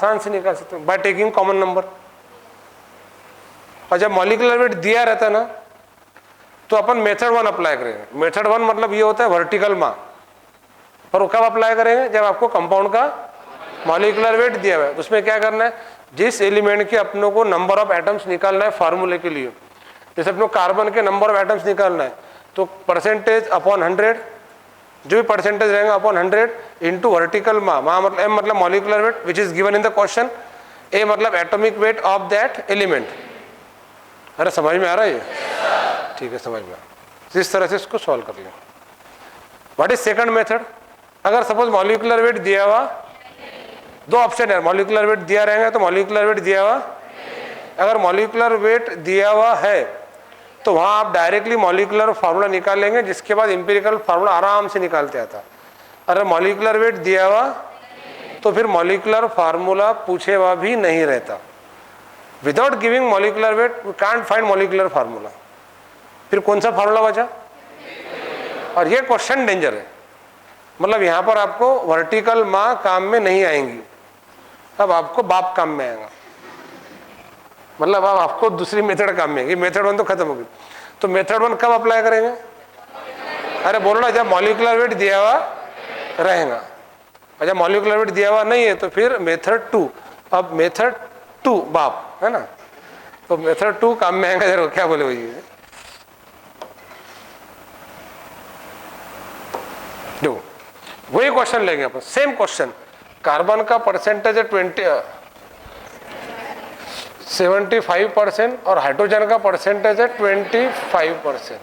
आसान से निकाल सकते हैं बाय टेकिंग कॉमन नंबर। और जब मॉलिक्यूलर वेट दिया रहता है ना तो अपन मेथड 1 अप्लाई करेंगे। मेथड 1 मतलब ये होता है वर्टिकल मा, पर वो कब अप्लाई करेंगे? जब आपको कंपाउंड का मॉलिक्यूलर वेट दिया हुआ है। तो उसमें क्या करना है, जिस एलिमेंट के अपनों को नंबर ऑफ एटम्स निकालना है फार्मूले के लिए, जैसे अपनों कार्बन के नंबर ऑफ एटम्स निकालना है तो परसेंटेज अपॉन 100, जो भी परसेंटेज रहेगा अपॉन 100 इंटू वर्टिकल मा मतलब एम मतलब molecular weight which is given in the question, A मतलब atomic weight of that element. अरे समझ में आ रहा है ये? ठीक है, समझ में। इस तरह से इसको सॉल्व कर लें। What is second method? अगर सपोज मॉलिक्यूलर वेट दिया हुआ, दो ऑप्शन है, मॉलिक्यूलर वेट दिया रहेगा तो मॉलिक्यूलर वेट दिया हुआ, अगर मॉलिक्यूलर वेट दिया हुआ है तो वहां आप डायरेक्टली मॉलिक्यूलर फार्मूला निकाल लेंगे, जिसके बाद इंपेरिकल फार्मूला आराम से निकालते आता। अगर मॉलिक्यूलर वेट दिया हुआ तो फिर मॉलिक्यूलर फार्मूला पूछे हुआ भी नहीं रहता। Without giving molecular weight we can't find molecular formula. फिर कौन सा फार्मूला बचा? और ये क्वेश्चन डेंजर है, मतलब यहां पर आपको वर्टिकल माँ काम में नहीं आएंगी, अब आपको बाप काम में आएगा। मतलब अब आपको दूसरी मेथड काम में आएगी। मेथड 1 तो खत्म हो गई। तो मेथड 1 कब अप्लाई करेंगे? अरे बोलो ना, जब मॉलिक्यूलर वेट दिया हुआ रहेगा। अच्छा, मॉलिक्यूलर वेट दिया हुआ नहीं है तो फिर मेथड 2। अब मेथड 2 बाप है ना, तो मेथड 2 काम में आएगा। जरा क्या बोले भैया? देखो वही क्वेश्चन लेंगे अपन, सेम क्वेश्चन। कार्बन का परसेंटेज है 75% और हाइड्रोजन का परसेंटेज है 25%।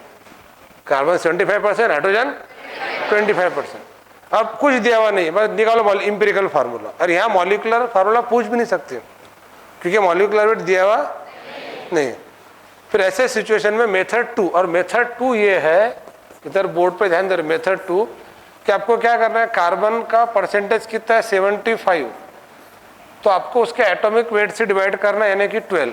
Carbon 75%, hydrogen 25%। अब कुछ दिया हुआ नहीं है, बस निकालो इंपेरिकल फार्मूला। और यहाँ मॉलिक्यूलर फार्मूला पूछ भी नहीं सकते क्योंकि मॉलिक्यूलर वेट दिया हुआ नहीं। फिर ऐसे सिचुएशन में मेथड 2, और मेथड 2 ये है, इधर बोर्ड पे ध्यान दे रहे, मेथड 2 कि आपको क्या करना है, कार्बन का परसेंटेज कितना है 75, तो आपको उसके एटॉमिक वेट से डिवाइड करना है, यानी कि 12।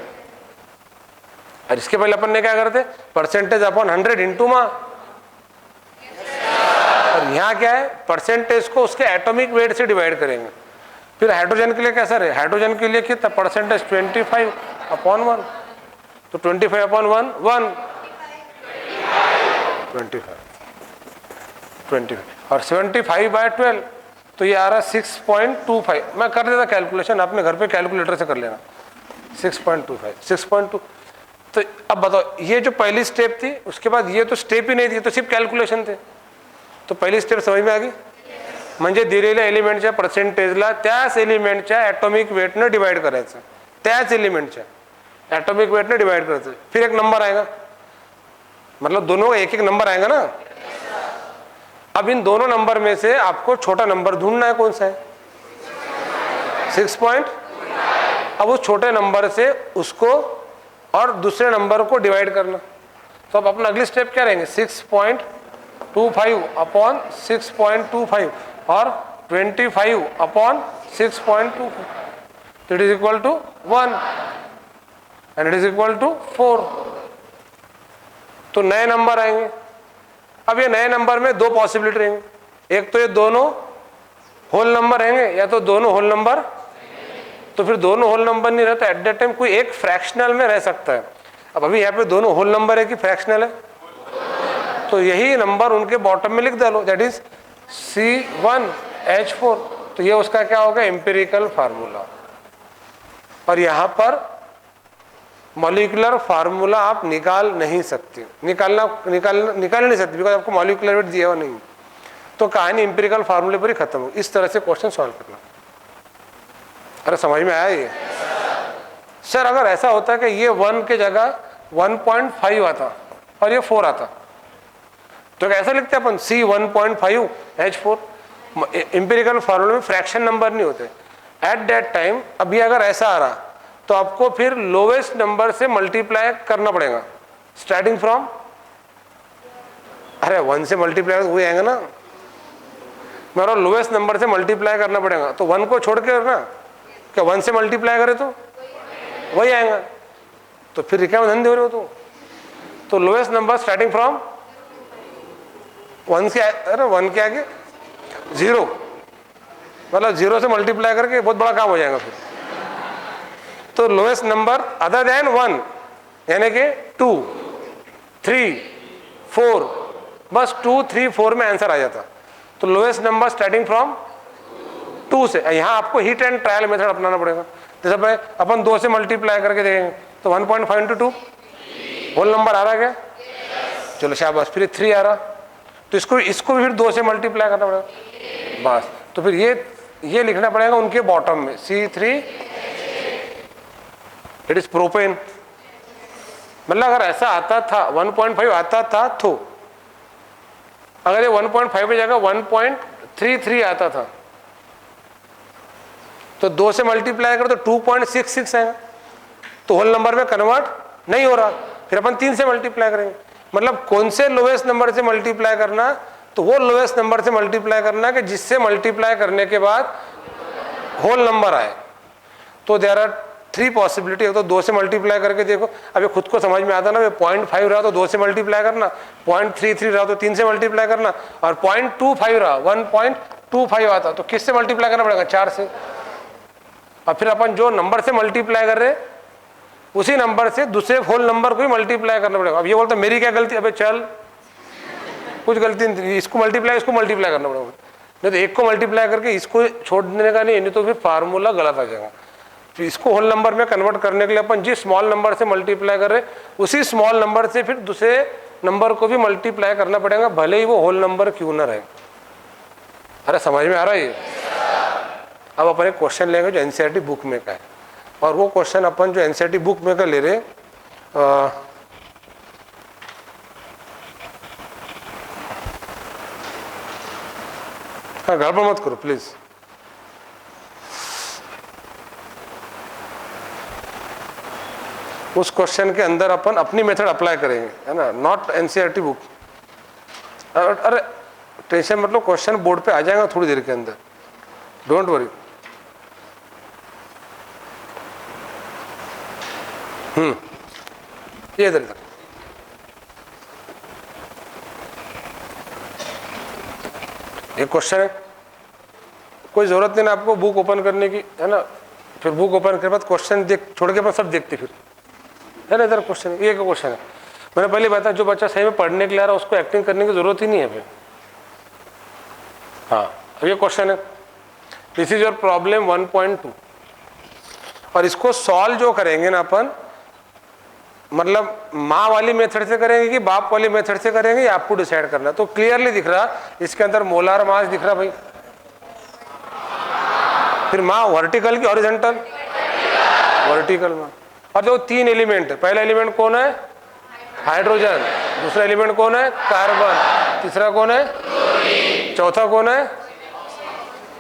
और इसके पहले अपन ने क्या करते, परसेंटेज अपॉन 100 इंटू मा। और यहाँ क्या है, परसेंटेज को उसके एटॉमिक वेट से डिवाइड करेंगे। फिर हाइड्रोजन के लिए कैसा रहे, हाइड्रोजन के लिए कितना परसेंटेज 25 अपॉन 1, तो 25 अपॉन 1 1 25 और 75/12 तो ये आ रहा है 6.25। मैं कर देता कैलकुलेशन, आपने घर पे कैलकुलेटर से कर लेना। 6.25 तो अब बताओ, ये जो पहली स्टेप थी उसके बाद ये तो स्टेप ही नहीं थी, तो सिर्फ कैलकुलेशन थे। तो पहिली स्टेप समझ में आ गई? म्हणजे दिलेल्या एलिमेंटच्या पर्सेंटेजला त्याच एलिमेंटच्या ॲटॉमिक वेटने डिवाइड करायचं, त्याच एलिमेंटच्या ॲटॉमिक वेटने डिवाइड करायचं। फिर एक नंबर आएगा, मतलब दोनों का एक एक नंबर आएगा ना। अब इन दोनों नंबर में से आपको छोटा नंबर ढूंढना है, कौन सा है? 6 पॉइंट। अब उस छोटे नंबर से उसको और दूसरे नंबर को डिवाइड करना। तो अब अपना अगली स्टेप क्या रहेंगे, 6.25 अपॉन 6.25 और 25 upon 6.25, it is equal to 1 and it is equal to 4। तो नए नंबर आएंगे। अब ये नए नंबर में दो पॉसिबिलिटी रहेंगे, एक तो ये दोनों होल नंबर रहेंगे या तो दोनों होल नंबर। तो फिर दोनों होल नंबर नहीं रहता, एट दैट टाइम कोई एक फ्रैक्शनल में रह सकता है। अब अभी यहाँ पे दोनों होल नंबर है कि फ्रैक्शनल है, तो यही नंबर उनके बॉटम में लिख डालो, दैट इज C1H4। तो ये उसका क्या होगा, एम्पिरिकल फार्मूला। और यहाँ पर मॉलिक्यूलर फार्मूला आप निकाल नहीं सकते, निकाल नहीं सकते बिकॉज आपको मॉलिक्यूलर वेट दिया हुआ नहीं। तो कहानी एम्पिरिकल फार्मूले पर ही खत्म हो। इस तरह से क्वेश्चन सॉल्व करना। अरे समझ में आया ये? सर अगर ऐसा होता कि ये 1 के जगह 1.5 आता और ये 4 आता तो कैसा लिखते अपन, C1.5H4। एम्पिरिकल फार्मूले में फ्रैक्शन नंबर नहीं होते एट दैट टाइम। अभी अगर ऐसा आ रहा तो आपको फिर लोवेस्ट नंबर से मल्टीप्लाई करना पड़ेगा, स्टार्टिंग फ्रॉम, अरे 1 से मल्टीप्लाई हुए आएंगे ना, मेरा लोवेस्ट नंबर से मल्टीप्लाई करना पड़ेगा। तो 1 को छोड़ के ना, क्या 1 से मल्टीप्लाई करे तो वही आएगा, तो फिर क्या धंधे हो रहे हो? तो लोवेस्ट नंबर स्टार्टिंग फ्रॉम 1 से, अरे 1 के आगे 0, मतलब 0 से मल्टीप्लाई करके बहुत बड़ा काम हो जाएगा फिर। तो लोएस्ट नंबर अदर देन 1 यानी कि 2, 3, 4, बस 2, 3, 4 में आंसर आ जाता। तो लोएस्ट नंबर स्टार्टिंग फ्रॉम 2 से। यहाँ आपको हिट एंड ट्रायल मेथड अपनाना पड़ेगा। जैसे भाई अपन 2 से मल्टीप्लाई करके देखेंगे तो 1.5 into 2 होल नंबर आ रहा क्या? चलो शाबाश। फिर 3 आ रहा तो इसको भी फिर 2 से मल्टीप्लाई करना पड़ेगा बस। तो फिर ये लिखना पड़ेगा उनके बॉटम में C3 इट इज प्रोपेन। मतलब अगर ऐसा आता था 1.5 आता था तो अगर ये 1.5 की जगह 1.33 आता था तो 2 से मल्टीप्लाई कर तो 2.66 आएगा। तो होल नंबर में कन्वर्ट नहीं हो रहा, फिर अपन 3 से मल्टीप्लाई करेंगे। मतलब कौन से लोएस्ट नंबर से मल्टीप्लाई करना? तो वो लोएस्ट नंबर से मल्टीप्लाई करना कि जिससे मल्टीप्लाई करने के बाद होल नंबर आए। तो देयर आर 3 पॉसिबिलिटी। तो 2 से मल्टीप्लाई करके देखो, अभी खुद को समझ में आता ना, 0.5 रहा तो 2 से मल्टीप्लाई करना, 0.33 रहा तो 3 से मल्टीप्लाई करना, और 0.25 रहा 1.25 आता तो किससे मल्टीप्लाई करना पड़ेगा? 4 से। और फिर अपन जो नंबर से मल्टीप्लाई कर रहे उसी नंबर से दूसरे होल नंबर को भी मल्टीप्लाई करना पड़ेगा। अब ये बोलते मेरी क्या गलती? अबे चल, कुछ गलती नहीं, इसको मल्टीप्लाई करना पड़ेगा। नहीं तो एक को मल्टीप्लाई करके इसको छोड़ देने का नहीं तो फिर फार्मूला गलत आ जाएगा। तो इसको होल नंबर में कन्वर्ट करने के लिए अपन जिस स्मॉल नंबर से मल्टीप्लाई कर रहे उसी स्मॉल नंबर से फिर दूसरे नंबर को भी मल्टीप्लाई करना पड़ेगा, भले ही वो होल नंबर क्यों ना रहे। अरे समझ में आ रहा है ये? अब अपन एक क्वेश्चन लेंगे जो एनसीईआरटी बुक में का है, और वो क्वेश्चन अपन जो एनसीईआरटी बुक में का ले रहे हाँ, गड़बड़ मत करो प्लीज। उस क्वेश्चन के अंदर अपन अपनी मेथड अप्लाई करेंगे, है ना, नॉट एनसीईआरटी बुक। अरे टेंशन मतलब क्वेश्चन बोर्ड पे आ जाएगा थोड़ी देर के अंदर, डोंट वरी। ये इधर एक क्वेश्चन है, कोई जरूरत नहीं ना आपको बुक ओपन करने की, है ना। फिर बुक ओपन करने के बाद क्वेश्चन देख छोड़ के अपन सब देखते फिर, है ना। इधर क्वेश्चन है, ये क्वेश्चन है। मैंने पहले बताया जो बच्चा सही में पढ़ने के लिए आ रहा है उसको एक्टिंग करने की जरूरत ही नहीं है फिर। हाँ, अब ये क्वेश्चन है, दिस इज योर प्रॉब्लम 1.2, और इसको सॉल्व जो करेंगे ना अपन, मतलब माँ वाली मेथड से करेंगे कि बाप वाली मेथड से करेंगे ये आपको डिसाइड करना। तो क्लियरली दिख रहा इसके अंदर मोलार मास दिख रहा भाई। फिर माँ वर्टिकल की हॉरिजॉन्टल? वर्टिकल माँ। और जो 3 एलिमेंट है, पहला एलिमेंट कौन है? हाइड्रोजन। दूसरा एलिमेंट कौन है? कार्बन। तीसरा कौन है? चौथा कौन है?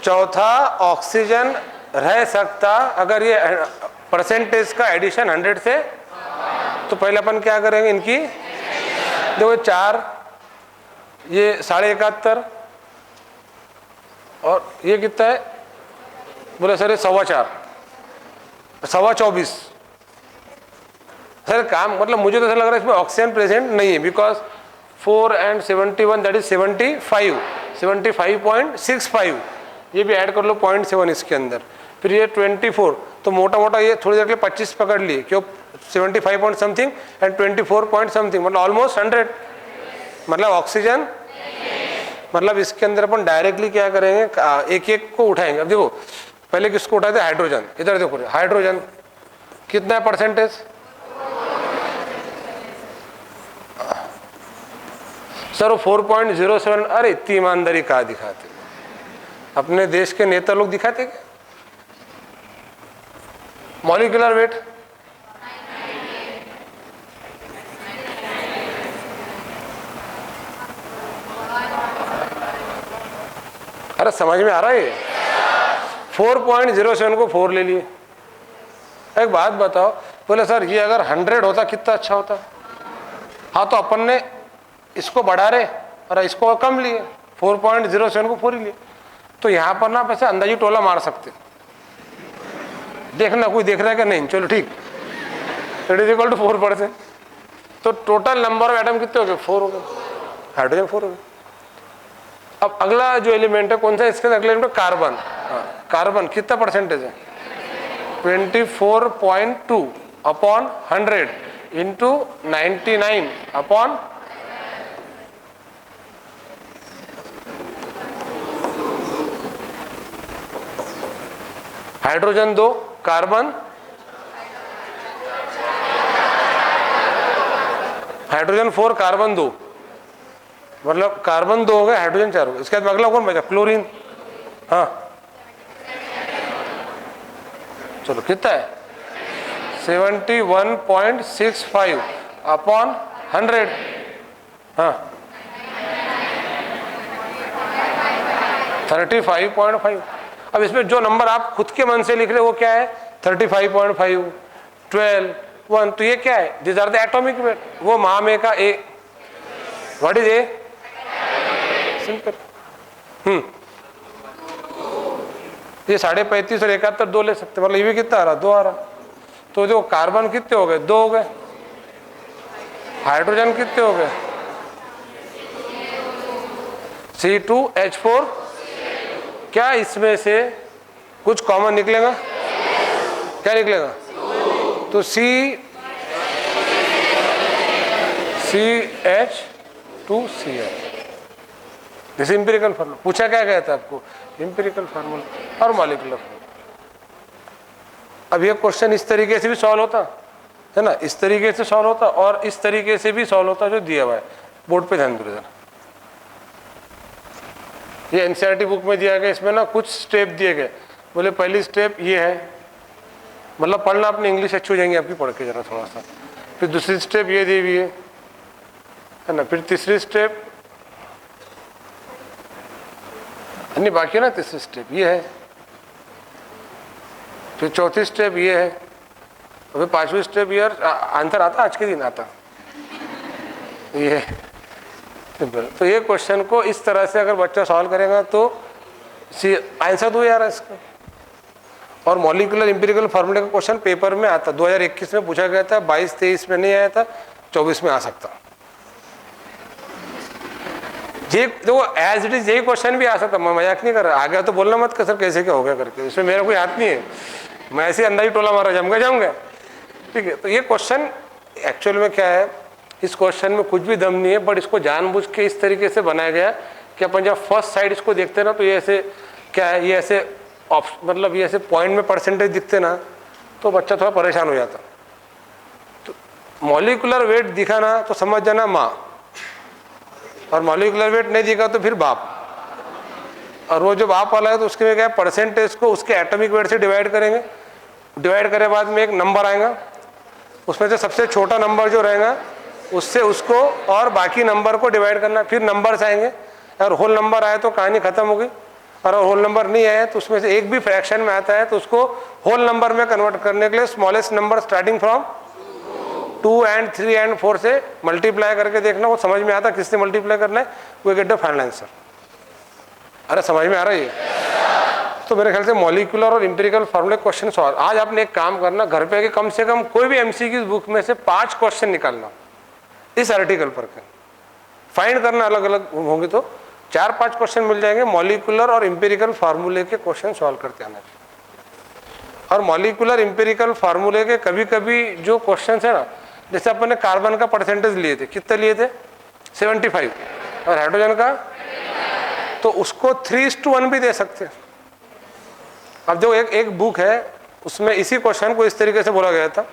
चौथा ऑक्सीजन रह सकता अगर ये परसेंटेज का एडिशन 100 से। तो पहले अपन क्या करेंगे, इनकी देखो 4, ये 71.5, और ये कितना है? बोले सर ये 4.25, 24.25। सर काम मतलब मुझे तो ऐसा लग रहा है इसमें ऑक्सीजन प्रेजेंट नहीं है, बिकॉज 4 and 71 दैट इज 75, 75.65, ये भी ऐड कर लो 0.7 इसके अंदर। फिर ये 24, तो मोटा मोटा ये थोड़ी देर के 25 पकड़ लिए, क्यों 75 point something and 24 point something, मतलब ऑलमोस्ट 100। मतलब ऑक्सीजन, मतलब इसके अंदर अपन डायरेक्टली क्या करेंगे, एक एक को उठाएंगे। अब देखो पहले किसको उठाते? हाइड्रोजन। इधर देखो हाइड्रोजन कितना है परसेंटेज? सर वो 4.07। अरे इतनी ईमानदारी कहाँ दिखाते? अपने देश के नेता लोग दिखाते क्या? मॉलिक्यूलर वेट अरे समझ में आ रहा है? 4.07 को 4 ले लिए। एक बात बताओ, बोले सर ये अगर 100 होता कितना अच्छा होता। हाँ तो अपन ने इसको बढ़ा रहे और इसको कम लिए, 4.07 को 4 ही लिए। तो यहाँ पर ना वैसे अंदाजी टोला मार सकते, देखना कोई देख रहा है कि नहीं। चलो ठीक, इट इज इक्वल टू 4%। तो टोटल नंबर ऑफ एटम कितने हो गए? 4 हो गए, हाइड्रोजन 4 हो गए। अब अगला जो एलिमेंट है कौन सा? इसके अगले एलिमेंट कार्बन। कार्बन कितना परसेंटेज है? 24.2 upon 100 into 99 upon hydrogen 2, carbon, hydrogen 4, carbon 2, मतलब कार्बन 2 हो गए, हाइड्रोजन 4 हो गए। इसके बाद अगला कौन बचा? क्लोरीन। हाँ चलो कितना है? 71.65 अपॉन 100। हाँ 35.5। अब इसमें जो नंबर आप खुद के मन से लिख रहे हो वो क्या है? 35.5, 12, 1। तो ये क्या है? This are the atomic weight. वो माह में का A, what is A? Simple. ये 35.5 और 71 2 ले सकते, मतलब ये भी कितना आ रहा? 2 आ रहा। तो जो कार्बन कितने हो गए? 2 हो गए। हाइड्रोजन कितने हो गए? C2H4। क्या इसमें से कुछ कॉमन निकलेगा? क्या निकलेगा? तो CH2Cl। This empirical formula. पूछा क्या गया था आपको? इंपेरिकल फार्मूला और मॉलिक्यूलर। अब ये क्वेश्चन इस तरीके से भी सॉल्व होता है ना, इस तरीके से सॉल्व होता और इस तरीके से भी सॉल्व होता जो दिया हुआ है। बोर्ड पे ध्यान दो जरा। ये एनसीईआरटी बुक में दिया गया, इसमें ना कुछ स्टेप दिए गए। बोले पहली स्टेप ये है, मतलब पढ़ना अपनी इंग्लिश अच्छी हो जाएंगी आपकी पढ़ के जरा थोड़ा सा। फिर दूसरी स्टेप ये दी हुई है ना, फिर तीसरी स्टेप नहीं बाकी है ना, तीसरी स्टेप ये है, फिर चौथी स्टेप ये है, फिर पांचवी स्टेप ये। आंसर आता आज के दिन आता ये। तो ये क्वेश्चन को इस तरह से अगर बच्चा सॉल्व करेगा तो आंसर दो यार इसका। और मॉलिक्यूलर इंपेरिकल फार्मूले का क्वेश्चन पेपर में आता, 2021 में पूछा गया था, 22-23 में नहीं आया था, 24 में आ सकता। ये देखो एज इट इज यही क्वेश्चन भी आ सकता, मैं मजाक नहीं कर रहा। आ गया तो बोलना मत कि सर कैसे क्या हो गया करके, इसमें मेरा कोई हाथ नहीं है, मैं ऐसे अंदाजी टोला मारा जाऊंगा। ठीक है, तो ये क्वेश्चन एक्चुअल में क्या है, इस क्वेश्चन में कुछ भी दम नहीं है, बट इसको जानबूझ के इस तरीके से बनाया गया कि अपन जब फर्स्ट साइड इसको देखते ना तो ये ऐसे क्या है, ये ऐसे मतलब ये ऐसे पॉइंट में परसेंटेज दिखते ना तो बच्चा थोड़ा परेशान हो जाता। तो मॉलिक्यूलर वेट दिखा ना तो समझ जाना माँ, और मॉलिक्यूलर वेट नहीं दिखा तो फिर बाप। और वो जो बाप वाला है तो उसके में क्या है, परसेंटेज को उसके एटॉमिक वेट से डिवाइड करेंगे, डिवाइड करे बाद में एक नंबर आएगा, उसमें से सबसे छोटा नंबर जो रहेगा उससे उसको और बाकी नंबर को डिवाइड करना, फिर नंबर्स आएंगे। और होल नंबर आए तो कहानी खत्म होगी, और होल नंबर नहीं आए तो उसमें से एक भी फ्रैक्शन में आता है तो उसको होल नंबर में कन्वर्ट करने के लिए smallest number starting from 2 and 3 and 4 से मल्टीप्लाई करके देखना, वो समझ में आता किससे मल्टीप्लाई करना है, वो गेट द फाइनल आंसर। अरे समझ में आ रहा है ये? तो मेरे ख्याल से मॉलिक्यूलर और इंपेरिकल फार्मूले क्वेश्चन सॉल्व। आज आपने एक काम करना, घर पे कम से कम कोई भी एमसीक्यू बुक में से 5 क्वेश्चन निकालना इस आर्टिकल पर के फाइंड करना, अलग अलग होंगे तो 4-5 क्वेश्चन मिल जाएंगे मॉलिक्यूलर और इंपेरिकल फार्मूले के क्वेश्चन सॉल्व करते आना चाहिए। और मॉलिक्यूलर इंपेरिकल फार्मूले के कभी कभी जो क्वेश्चन है ना, जैसे अपन ने कार्बन का परसेंटेज लिए थे, कितने लिए थे? 75, और हाइड्रोजन का तो उसको 3:1 भी दे सकते हैं। अब जो एक बुक है उसमें इसी क्वेश्चन को इस तरीके से बोला गया था,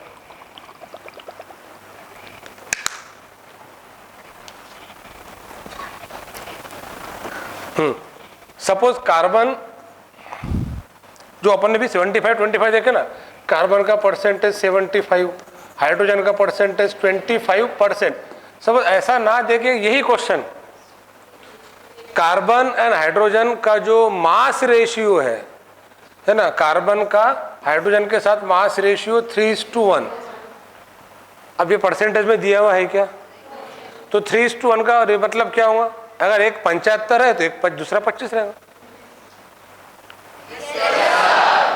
सपोज कार्बन जो अपन ने भी 75-25 देखे ना, कार्बन का परसेंटेज 75, हाइड्रोजन का परसेंटेज 25%। सपोज ऐसा ना देखे यही क्वेश्चन, कार्बन एंड हाइड्रोजन का जो मास रेशियो है ना, कार्बन का हाइड्रोजन के साथ मास रेशियो 3:1। अब ये परसेंटेज में दिया हुआ है क्या? तो 3:1 का मतलब क्या होगा? अगर एक 75 है तो एक दूसरा 25 रहेगा।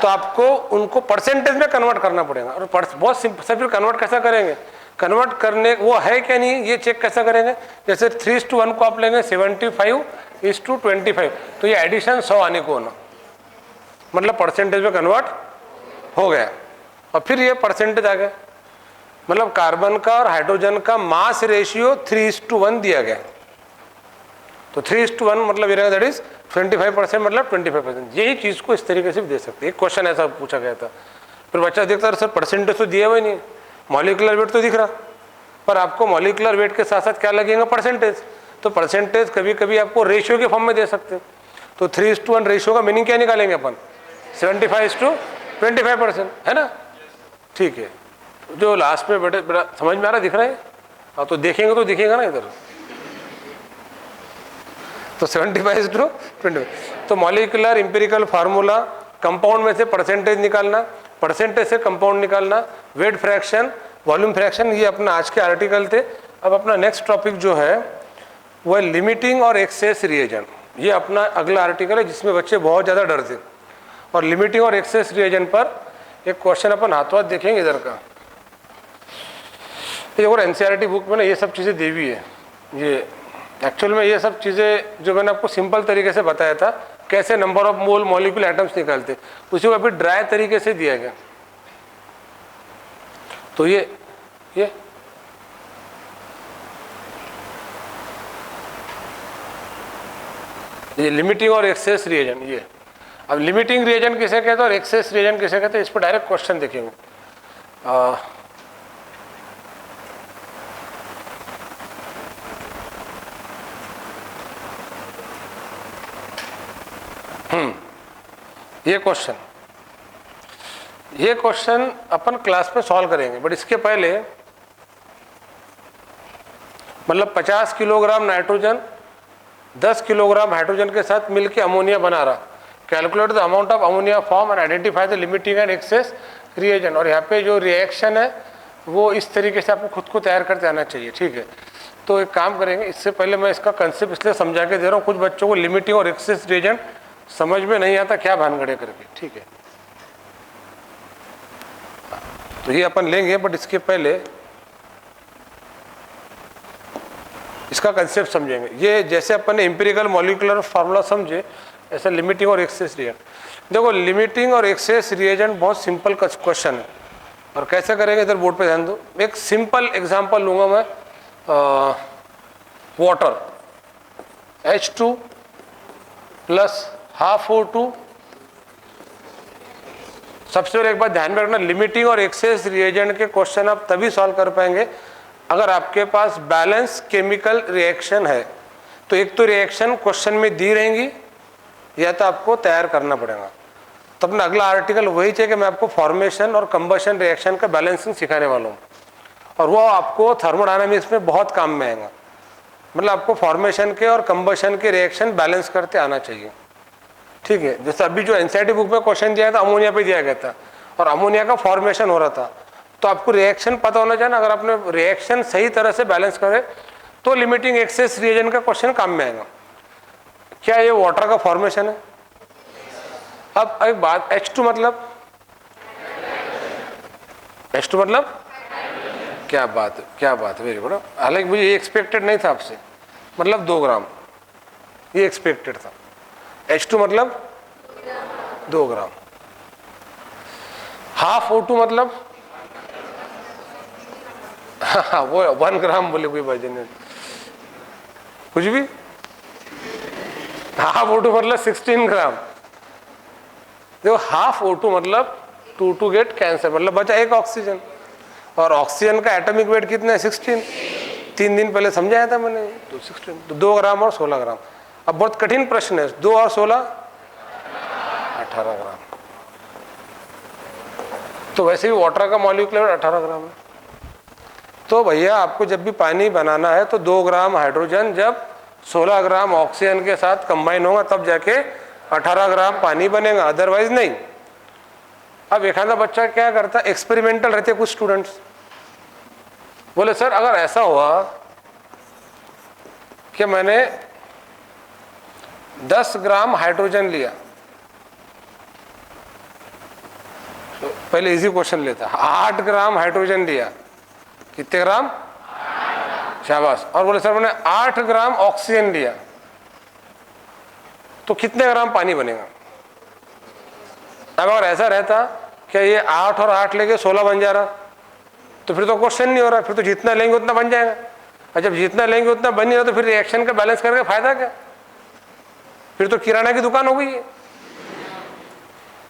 तो आपको उनको परसेंटेज में कन्वर्ट करना पड़ेगा, और बहुत सिंपल से। फिर कन्वर्ट कैसा करेंगे? कन्वर्ट करने वो है क्या नहीं ये चेक कैसा करेंगे? जैसे 3:1 को आप लेंगे 75:25, तो ये एडिशन 100 आने को होना, मतलब परसेंटेज में कन्वर्ट हो गया। और फिर ये परसेंटेज आ गया, मतलब कार्बन का और हाइड्रोजन का मास रेशियो 3:1 दिया गया। तो 3:1 मतलब ये दैट इज 25%, मतलब 25%। यही चीज को इस तरीके से भी दे सकते हैं। एक क्वेश्चन ऐसा पूछा गया था, फिर बच्चा देखता सर परसेंटेज तो दिया हुआ ही नहीं, मॉलिक्यूलर वेट तो दिख रहा, पर आपको मॉलिक्यूलर वेट के साथ साथ क्या लगेगा, परसेंटेज। तो परसेंटेज कभी कभी आपको रेशियो के फॉर्म में दे सकते हैं। तो 3:1 रेशियो का मीनिंग क्या निकालेंगे अपन, 75:25%, है ना। ठीक है, जो लास्ट में बेटे समझ में आ रहा दिख रहा है। हाँ, तो देखेंगे तो दिखेगा ना इधर। तो 75:20। तो मॉलिक्यूलर इंपेरिकल फार्मूला, कंपाउंड में से परसेंटेज निकालना, परसेंटेज से कंपाउंड निकालना, वेट फ्रैक्शन, वॉल्यूम फ्रैक्शन, ये अपना आज के आर्टिकल थे। अब अपना नेक्स्ट टॉपिक जो है वो है लिमिटिंग और एक्सेस रिएजेंट। ये अपना अगला आर्टिकल है जिसमें बच्चे बहुत ज़्यादा डरते। और लिमिटिंग और एक्सेस रिएजेंट पर एक क्वेश्चन अपन हाथों हाथ देखेंगे इधर का। ये और एनसीईआरटी बुक में ना ये सब चीज़ें दी हुई है। ये एक्चुअल में ये सब चीज़ें जो मैंने आपको सिंपल तरीके से बताया था, कैसे number of mole molecule atoms निकालते, उसी को अभी ड्राई तरीके से दिया गया। तो ये लिमिटिंग और एक्सेस रिएजेंट। ये अब लिमिटिंग रिएजेंट किसे कहते हैं और एक्सेस रिएजेंट किसे कहते हैं, इस पर डायरेक्ट क्वेश्चन देखेंगे। ये क्वेश्चन अपन क्लास में सॉल्व करेंगे, बट इसके पहले मतलब 50 किलोग्राम नाइट्रोजन 10 किलोग्राम हाइड्रोजन के साथ मिलकर अमोनिया बना रहा। Calculate the amount of ammonia form and identify the limiting and access reagent. और यहाँ पे जो रिएक्शन है वो इस तरीके से आपको खुद को तैयार करते आना चाहिए, ठीक है। तो एक काम करेंगे, इससे पहले मैं इसका कंसेप्ट इसलिए समझा के दे रहा हूँ, कुछ बच्चों को लिमिटिंग और एक्सेस रिएजेंट समझ में नहीं आता क्या भानगड़े करके, ठीक है। तो ये अपन लेंगे, बट इसके पहले इसका कंसेप्ट समझेंगे। ये जैसे अपन ने एम्पिरिकल मॉलिक्यूलर फार्मूला समझे, ऐसा लिमिटिंग और एक्सेस रिएजेंट। देखो लिमिटिंग और एक्सेस रिएजेंट बहुत सिंपल क्वेश्चन है, और कैसे करेंगे इधर बोर्ड पे ध्यान दो। एक सिंपल एग्जांपल लूंगा मैं, water H2 plus half O2। सबसे पहले एक बात ध्यान में रखना, लिमिटिंग और एक्सेस रिएजेंट के क्वेश्चन आप तभी सॉल्व कर पाएंगे अगर आपके पास बैलेंस केमिकल रिएक्शन है। तो एक तो रिएक्शन क्वेश्चन में दी रहेंगी या तो आपको तैयार करना पड़ेगा। तो अपना अगला आर्टिकल वही चाहिए कि मैं आपको फॉर्मेशन और कंबशन रिएक्शन का बैलेंसिंग सिखाने वाला हूँ, और वो आपको थर्मोडायनामिक्स में बहुत काम में आएगा। मतलब आपको फॉर्मेशन के और कंबशन के रिएक्शन बैलेंस करते आना चाहिए, ठीक है। जैसे अभी जो एनसीईआरटी बुक में क्वेश्चन दिया था अमोनिया पे दिया गया था, और अमोनिया का फॉर्मेशन हो रहा था, तो आपको रिएक्शन पता होना चाहिए ना। अगर आपने रिएक्शन सही तरह से बैलेंस करे तो लिमिटिंग एक्सेस रिएजेंट का क्वेश्चन काम में आएगा। क्या ये वाटर का फॉर्मेशन है? अब एक बात, H2 मतलब क्या बात है, वेरी गुड। हालांकि मुझे ये एक्सपेक्टेड नहीं था आपसे, मतलब 2 ग्राम, ये एक्सपेक्टेड था। H2 मतलब 2 ग्राम। हाफ O2 मतलब हाँ वो 1 ग्राम बोले कोई वजन नहीं, कुछ भी। हाफ O2 मतलब 16 ग्राम। देखो हाफ O2 मतलब 2 to get कैंसर, मतलब बचा एक ऑक्सीजन, और ऑक्सीजन का एटॉमिक वेट कितना है, 16। 3 दिन पहले समझाया था मैंने, तो 16, तो 2 ग्राम और 16 ग्राम। अब बहुत कठिन प्रश्न है, 2 और 16 18 ग्राम। तो वैसे भी वाटर का मॉलिक्यूलर 18 ग्राम है। तो भैया आपको जब भी पानी बनाना है तो 2 ग्राम हाइड्रोजन जब 16 ग्राम ऑक्सीजन के साथ कंबाइन होगा तब जाके 18 ग्राम पानी बनेगा, अदरवाइज नहीं। अब एक आधा बच्चा क्या करता है, एक्सपेरिमेंटल रहते कुछ स्टूडेंट्स, बोले सर अगर ऐसा हुआ कि मैंने 10 ग्राम हाइड्रोजन लिया, तो पहले इजी क्वेश्चन लेता, 8 ग्राम हाइड्रोजन लिया, कितने ग्राम, शाबाश। और बोले सर मैंने 8 ग्राम ऑक्सीजन लिया, तो कितने ग्राम पानी बनेगा। अब अगर ऐसा रहता क्या ये 8 और 8 लेके 16 बन जा रहा? तो फिर तो क्वेश्चन नहीं हो रहा, फिर तो जितना लेंगे उतना बन जाएगा। और जब जितना लेंगे उतना बन नहीं रहा तो फिर रिएक्शन का बैलेंस करके फायदा क्या? फिर तो किराना की दुकान हो गई है।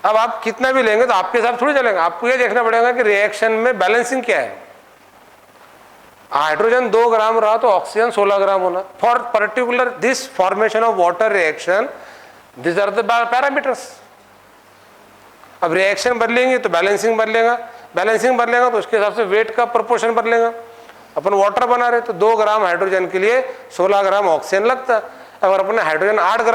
अब आप कितना भी लेंगे तो आपके हिसाब थोड़ी चलेगा, आपको ये देखना पड़ेगा कि रिएक्शन में बैलेंसिंग क्या है। हाइड्रोजन 2 ग्राम रहा तो ऑक्सीजन 16 ग्राम होना। For particular this formation of water reaction, this are the parameters. अब रिएक्शन बदलेंगे तो बैलेंसिंग बदलेगा, बैलेंसिंग बदलेगा तो उसके हिसाब से वेट का प्रोपोर्शन बदलेगा। अपन वाटर बना रहे तो 2 ग्राम हाइड्रोजन के लिए 16 ग्राम ऑक्सीजन लगता है। अगर अपने हाइड्रोजन 8 ग्राम